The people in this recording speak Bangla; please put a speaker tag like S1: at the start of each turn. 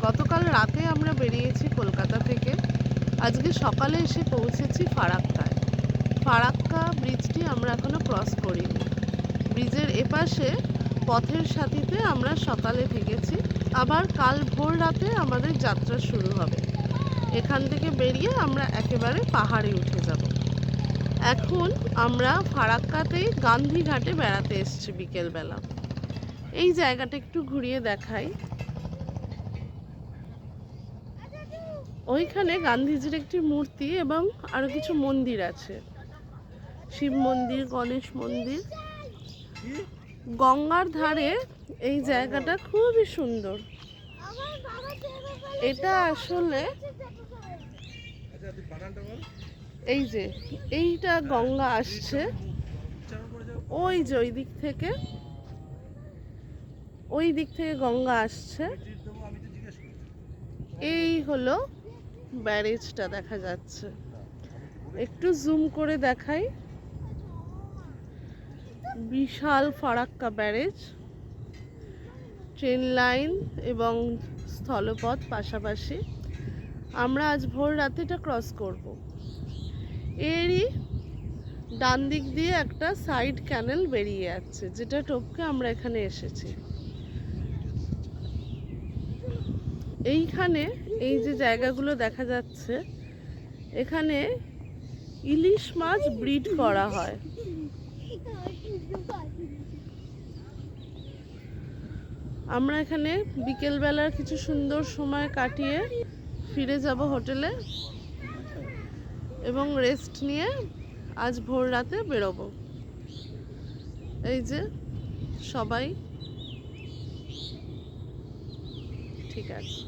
S1: গতকাল রাতে আমরা বেরিয়েছি কলকাতা থেকে। আজকে সকালে এসে পৌঁছেছি ফারাক্কায়। ফারাক্কা ব্রিজটি আমরা এখনো ক্রস করিনি। ব্রিজের এপাশে পথের সাথীতে আমরা সকালে থেকেছি। আবার কাল ভোর রাতে আমাদের যাত্রা শুরু হবে। এখান থেকে বেরিয়ে আমরা একেবারে পাহাড়ে উঠে যাব। এখন আমরা ফারাক্কাতেই গান্ধীঘাটে বেড়াতে এসেছি বিকেলবেলা। এই জায়গাটা একটু ঘুরিয়ে দেখাই। ওইখানে গান্ধীজির একটি মূর্তি এবং আরো কিছু মন্দির আছে, শিব মন্দির, গণেশ মন্দির। গঙ্গার ধারে এই জায়গাটা খুবই সুন্দর। এটা আসলে এই যে এইটা গঙ্গা আসছে ওই যে ওই দিক থেকে গঙ্গা আসছে। এই হলো ব্যারেজটা দেখা যাচ্ছে। একটু জুম করে দেখাই। বিশাল ফারাক্কা ব্যারেজ, ট্রেন লাইন এবং স্থলপথ পাশাপাশি। আমরা আজ ভোর রাতেটা ক্রস করব। এরই ডান দিক দিয়ে একটা সাইড ক্যানেল বেরিয়ে যাচ্ছে, যেটা টপকে আমরা এখানে এসেছি। এইখানে এই যে জায়গাগুলো দেখা যাচ্ছে, এখানে ইলিশ মাছ ব্রিড করা হয়। আমরা এখানে বিকেলবেলার কিছু সুন্দর সময় কাটিয়ে ফিরে যাব হোটেলে এবং রেস্ট নিয়ে আজ ভোর রাতে বেরোবো। এই যে সবাই ঠিক আছে।